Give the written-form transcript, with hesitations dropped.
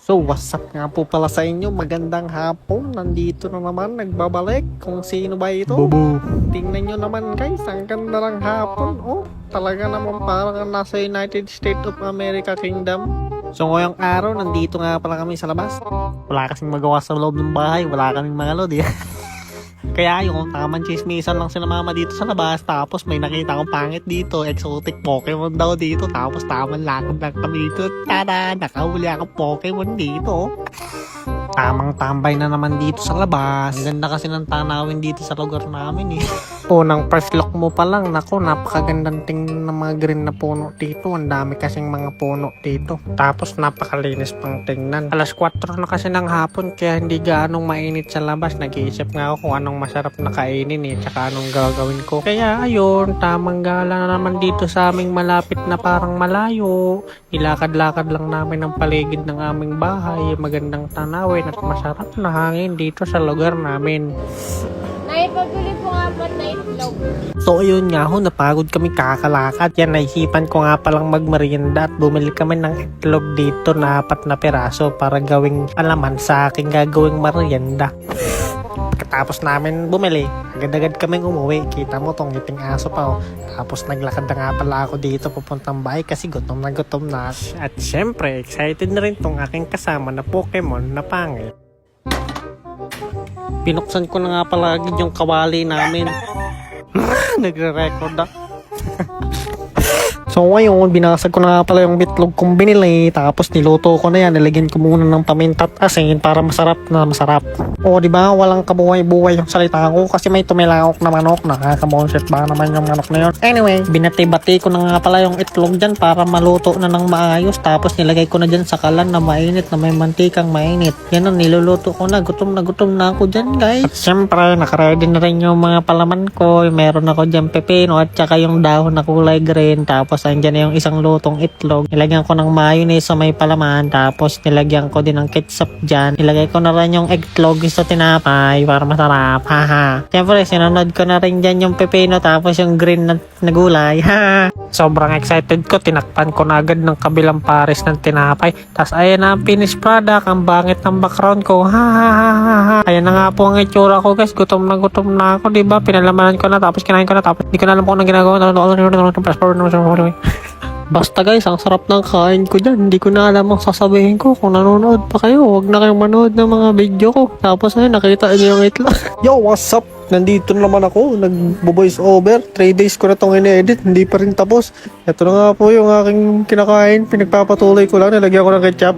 So, what's up nga po pala sa inyo? Magandang hapon. Nandito na naman, nagbabalik. Kung sino ba ito? Bobo. Tingnan nyo naman guys, ang ganda ng hapon. Oh, talaga naman parang nasa United States of America Kingdom. So, ngayong araw, nandito nga pala kami sa labas. Wala kasing magawa sa loob ng bahay. Wala kaming mga load eh. Kaya yung tamang chismisan lang sila mama dito sa labas. Tapos may nakita akong pangit dito. Exotic Pokemon daw dito. Tapos tamang lakad lang kami dito. Tada! Nakahuli akong Pokemon dito. Tamang tambay na naman dito sa labas. Ang ganda kasi ng tanawin dito sa lugar namin eh. Unang first look mo pa lang, naku, napakagandang tingnan ng mga green na puno dito. Ang dami kasing mga puno dito. Tapos napakalinis pang tingnan. Alas 4 na kasi ng hapon kaya hindi gaanong mainit sa labas. Nag-iisip nga ako kung anong masarap na kainin eh, tsaka anong gagawin ko. Kaya ayun, tamang gala na naman dito sa aming malapit na parang malayo. Ilakad-lakad lang namin ang paligid ng aming bahay. Magandang tanawin at masarap na hangin dito sa lugar namin. Naipaguli po nga po na itlog. So ayun nga ho, napagod kami kakalakad. Yan, naisipan ko nga palang magmerienda at bumili kami ng itlog dito na 4 na piraso para gawing alaman sa aking gagawing merienda. Pagkatapos namin bumili, agad-agad kaming umuwi. Kita mo tong ngiting aso pa oh. Tapos naglakad na nga pala ako dito papuntang bahay kasi gutom na gutom na. At syempre, excited na rin tong aking kasama na Pokemon na pangit. Pinuksan ko na nga pala agad yung kawali namin. Nagre-record ah. So ngayon, binasag ko na nga pala yung bitlog kong binili. Tapos niluto ko na yan. Nilagyan ko muna ng paminta at asin para masarap na masarap. O diba, walang kabuhay-buhay yung salita ko kasi may tumilawak na manok. Nakaka-monset ba naman yung manok na yun? Anyway, binati-bati ko na nga pala yung itlog dyan para maluto na ng maayos. Tapos nilagay ko na dyan sa kalan na mainit na may mantikang mainit. Yan ang niluluto ko na. Gutom na ako dyan guys. At syempre, nakaready na rin yung mga palaman ko. Meron ako dyan pepino at saka yung dahon na kulay green. Tapos andyan na yung isang lutong itlog. Nilagyan ko ng mayonnaise sa may palaman. Tapos nilagyan ko din ng ketchup dyan. Nilagay ko na rin yung itlog sa tinapay para masarap. Haha. Siyempre, sinunod ko na rin dyan yung pepino tapos yung green na gulay. Haha. Sobrang excited ko. Tinakpan ko na agad ng kabilang pares ng tinapay. Tapos ayan na ang finished product. Ang bangit ng background ko. Hahaha. Ayan na nga po ang itsura ko guys. Gutom na ako. Diba? Pinalamanan ko na tapos kinain ko na tapos hindi ko na alam kung anong ginagawa. Basta guys, ang sarap ng kain ko dyan. Hindi ko na alam ang sasabihin ko. Kung nanonood pa kayo, huwag na kayong manood ng mga video ko. Tapos ayun, nakita niyo yung itlog. Yo, what's up? Nandito naman ako. Nag-voice over. 3 days ko na itong ini-edit. Hindi pa rin tapos. Ito na nga po yung aking kinakain. Pinagpapatuloy ko lang. Nilagyan ko ng ketchup.